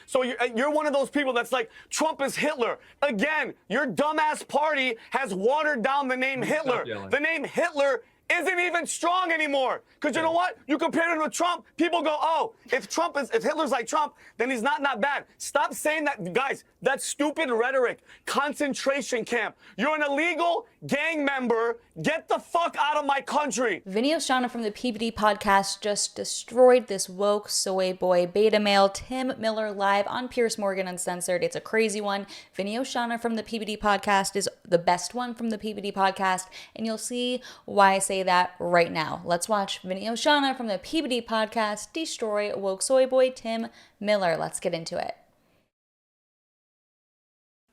So you're one of those people that's like, Trump is Hitler. Again, your dumbass party has watered down the name Hitler. The name Hitler isn't even strong anymore. Because you know what? You compare him with Trump, people go, oh, if Hitler's like Trump, then he's not that bad. Stop saying that, guys. That's stupid rhetoric. Concentration camp. You're an illegal gang member. Get the fuck out of my country. Vinny Oshana from the PBD Podcast just destroyed this woke soy boy beta male Tim Miller live on Piers Morgan Uncensored. It's a crazy one. Vinny Oshana from the PBD Podcast is the best one from the PBD Podcast, and you'll see why I say that right now. Let's watch Vinny Oshana from the PBD Podcast destroy woke soy boy Tim Miller. Let's get into it.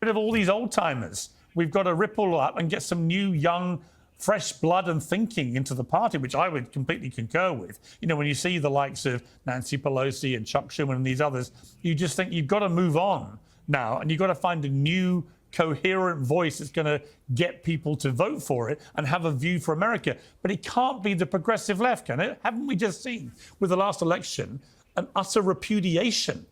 Of all these old timers, we've got to ripple up and get some new, young, fresh blood and thinking into the party, which I would completely concur with. You know, when you see the likes of Nancy Pelosi and Chuck Schumer and these others, you just think you've got to move on now, and you've got to find a new, coherent voice that's going to get people to vote for it and have a view for America. But it can't be the progressive left, can it? Haven't we just seen with the last election an utter repudiation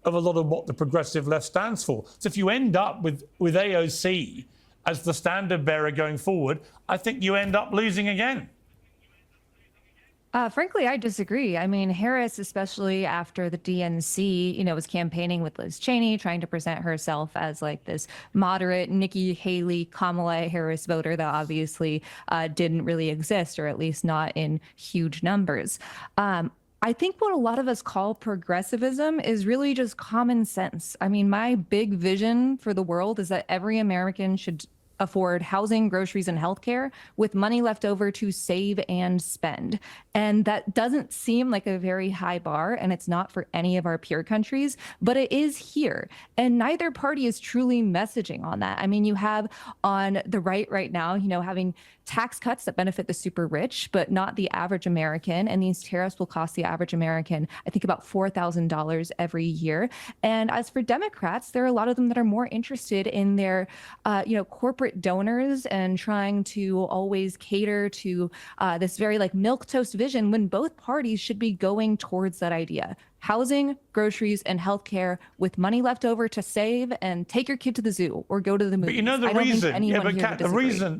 of a lot of what the progressive left stands for? So if you end up with AOC as the standard bearer going forward, I think you end up losing again. Frankly, I disagree. I mean, Harris, especially after the DNC, was campaigning with Liz Cheney, trying to present herself as like this moderate Nikki Haley, Kamala Harris voter that obviously didn't really exist, or at least not in huge numbers. I think what a lot of us call progressivism is really just common sense. I mean, my big vision for the world is that every American should afford housing, groceries, and healthcare with money left over to save and spend. And that doesn't seem like a very high bar, and it's not for any of our peer countries, but it is here. And neither party is truly messaging on that. I mean, you have on the right now, having tax cuts that benefit the super rich, but not the average American. And these tariffs will cost the average American, I think, about $4,000 every year. And as for Democrats, there are a lot of them that are more interested in their, corporate donors and trying to always cater to this very like milquetoast vision, when both parties should be going towards that idea. Housing, groceries, and healthcare with money left over to save and take your kid to the zoo or go to the movies. But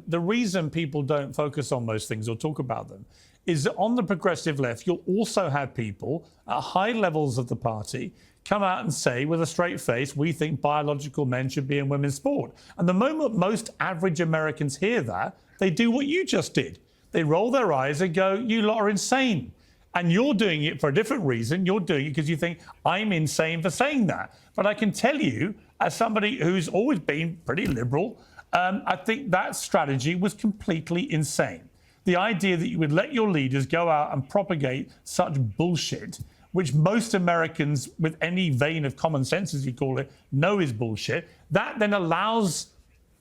the reason people don't focus on those things or talk about them is that on the progressive left, you'll also have people at high levels of the party come out and say with a straight face, we think biological men should be in women's sport. And the moment most average Americans hear that, they do what you just did. They roll their eyes and go, you lot are insane. And you're doing it for a different reason. You're doing it because you think I'm insane for saying that. But I can tell you, as somebody who's always been pretty liberal, I think that strategy was completely insane. The idea that you would let your leaders go out and propagate such bullshit, which most Americans with any vein of common sense, as you call it, know is bullshit, that then allows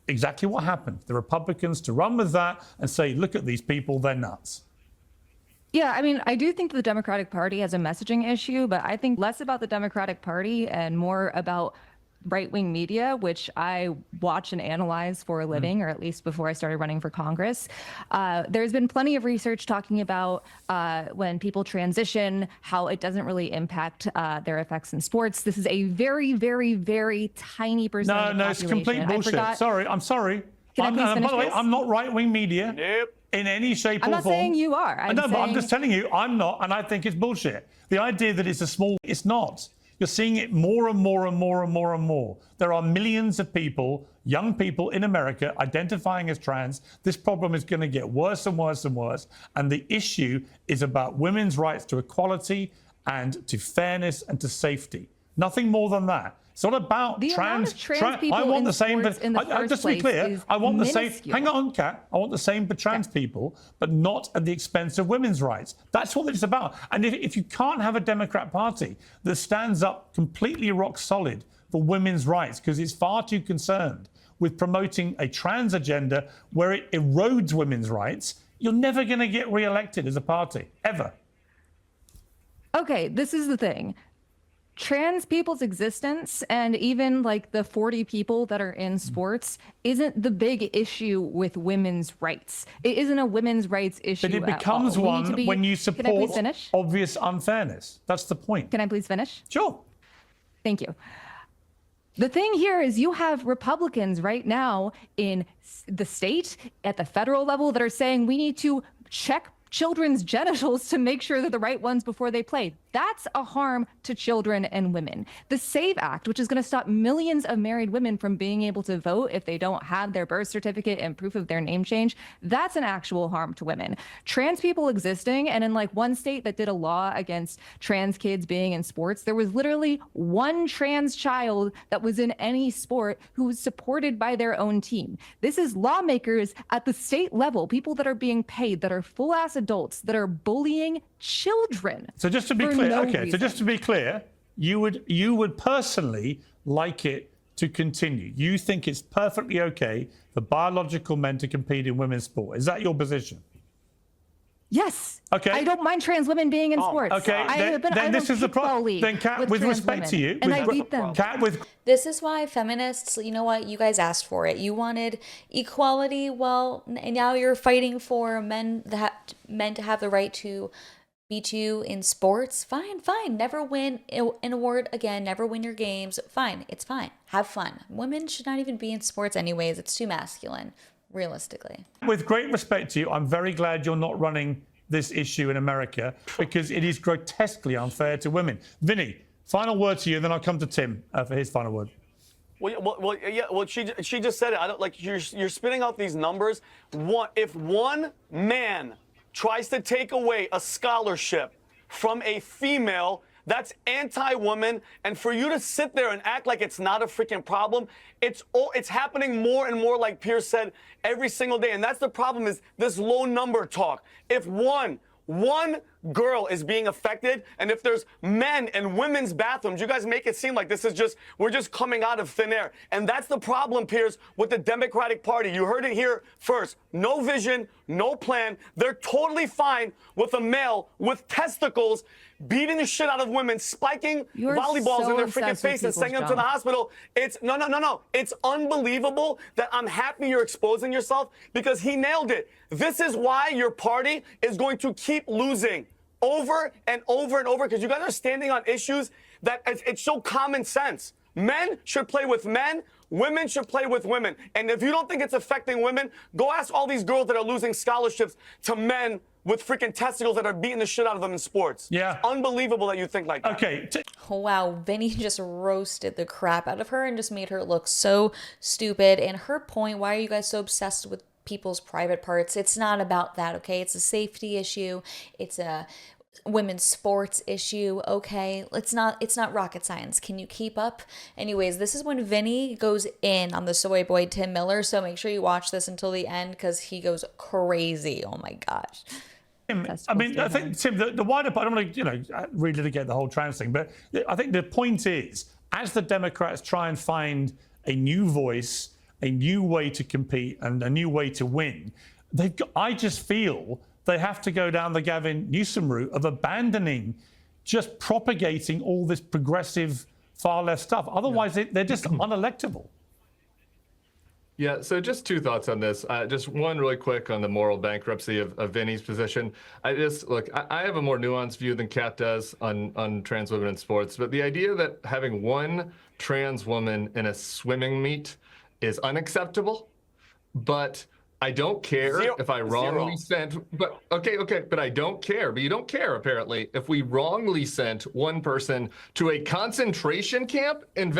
exactly what happened. The Republicans to run with that and say, look at these people, they're nuts. Yeah, I mean, I do think the Democratic Party has a messaging issue, but I think less about the Democratic Party and more about right-wing media, which I watch and analyze for a living, or at least before I started running for Congress. There's been plenty of research talking about when people transition, how it doesn't really impact their effects in sports. This is a very, very, very tiny percentage. No, it's complete bullshit. I'm sorry. Can I please finish by the way, this? I'm not right-wing media. Nope. In any shape or form. I'm not saying you are. I'm just telling you, I'm not, and I think it's bullshit. The idea that it's not. You're seeing it more and more and more and more and more. There are millions of people, young people in America, identifying as trans. This problem is going to get worse and worse and worse. And the issue is about women's rights to equality and to fairness and to safety. Nothing more than that. It's not about trans people. I want the same, but just to be clear, I want the same. Hang on, Kat. I want the same for trans people, but not at the expense of women's rights. That's what it's about. And if you can't have a Democrat Party that stands up completely rock solid for women's rights, because it's far too concerned with promoting a trans agenda where it erodes women's rights, you're never going to get re-elected as a party, ever. Okay, this is the thing. Trans people's existence, and even like the 40 people that are in sports, isn't the big issue with women's rights. It isn't a women's rights issue. But it becomes one when you support obvious unfairness. That's the point. Can I please finish? Sure. Thank you. The thing here is you have Republicans right now in the state at the federal level that are saying we need to check children's genitals to make sure they're the right ones before they play. That's a harm to children and women. The SAVE Act, which is going to stop millions of married women from being able to vote if they don't have their birth certificate and proof of their name change, that's an actual harm to women. Trans people existing, and in like one state that did a law against trans kids being in sports, there was literally one trans child that was in any sport who was supported by their own team. This is lawmakers at the state level, people that are being paid, that are full-ass adults, that are bullying children. So just to be clear, so just to be clear, you would personally like it to continue. You think it's perfectly okay for biological men to compete in women's sport. Is that your position? Yes. Okay. I don't mind trans women being in sports. Okay. Then this is the problem. Then, Kat, with respect to you, and I beat them. Kat, This is why feminists, you know what, you guys asked for it. You wanted equality. Well, and now you're fighting for men to have the right to beat you in sports. Fine. Never win an award again. Never win your games. Fine. It's fine. Have fun. Women should not even be in sports anyways. It's too masculine, realistically. With great respect to you, I'm very glad you're not running this issue in America because it is grotesquely unfair to women. Vinny, final word to you, then I'll come to Tim for his final word. Well, she just said it. I don't like you're spitting out these numbers. If one man tries to take away a scholarship from a female, that's anti-woman. And for you to sit there and act like it's not a freaking problem, it's happening more and more, like Piers said, every single day. And that's the problem, is this low number talk. If one girl is being affected, and if there's men and women's bathrooms, you guys make it seem like we're just coming out of thin air. And that's the problem, Piers, with the Democratic Party. You heard it here first. No vision, no plan. They're totally fine with a male with testicles beating the shit out of women, spiking volleyballs in their freaking face and sending them to the hospital. It's no. It's unbelievable that I'm happy you're exposing yourself, because he nailed it. This is why your party is going to keep losing over and over and over, because you guys are standing on issues that it's so common sense. Men should play with men. Women should play with women. And if you don't think it's affecting women, go ask all these girls that are losing scholarships to men with freaking testicles that are beating the shit out of them in sports. Yeah. It's unbelievable that you think like that. Okay. Wow, Vinny just roasted the crap out of her and just made her look so stupid. And her point, why are you guys so obsessed with people's private parts? It's not about that, okay? It's a safety issue. It's a women's sports issue, okay? It's not rocket science. Can you keep up? Anyways, this is when Vinny goes in on the soy boy Tim Miller, so make sure you watch this until the end, because he goes crazy. Oh my gosh. I mean, I think, Tim, the wider part, I don't want to, relitigate the whole trans thing, but I think the point is, as the Democrats try and find a new voice, a new way to compete, and a new way to win, I just feel they have to go down the Gavin Newsom route of abandoning just propagating all this progressive far left stuff. Otherwise, they're just unelectable. Yeah, so just two thoughts on this. Just one really quick on the moral bankruptcy of Vinny's position. I have a more nuanced view than Kat does on trans women in sports, but the idea that having one trans woman in a swimming meet is unacceptable, but I don't care if I wrongly sent, but I don't care, but you don't care apparently if we wrongly sent one person to a concentration camp in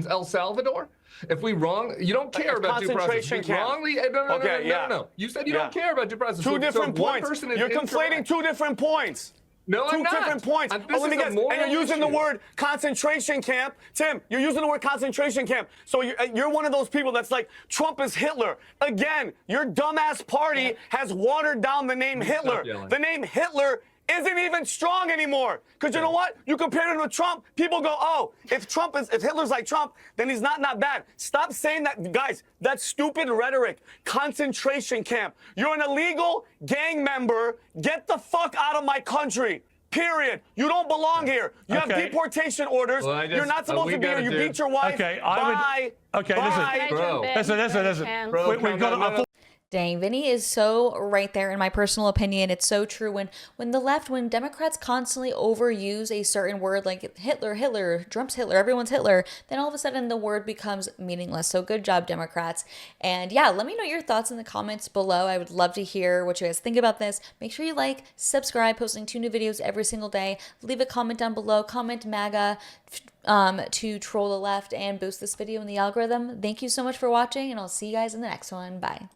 El Salvador. If we you don't care about due process. No. You said you don't care about due process. Two different points. You're conflating two different points. No, I'm not. Two different points. Let me guess. And you're using the word concentration camp. Tim, you're using the word concentration camp. So you're one of those people that's like, Trump is Hitler. Again, your dumbass party has watered down the name Hitler. The name Hitler isn't even strong anymore. Because you know what? You compare him with Trump, people go, oh, if Hitler's like Trump, then he's not bad. Stop saying that, guys. That's stupid rhetoric. Concentration camp. You're an illegal gang member. Get the fuck out of my country. Period. You don't belong here. You have deportation orders. You're not supposed to be here. You beat your wife. Okay, Bye. Okay, Bye. listen. Listen. Bro, We've got Dang, Vinny is so right there in my personal opinion. It's so true. When the left, when Democrats constantly overuse a certain word like Hitler, Trump's Hitler, everyone's Hitler, then all of a sudden the word becomes meaningless. So good job, Democrats. And yeah, let me know your thoughts in the comments below. I would love to hear what you guys think about this. Make sure you like, subscribe, posting 2 new videos every single day. Leave a comment down below. Comment MAGA to troll the left and boost this video in the algorithm. Thank you so much for watching, and I'll see you guys in the next one. Bye.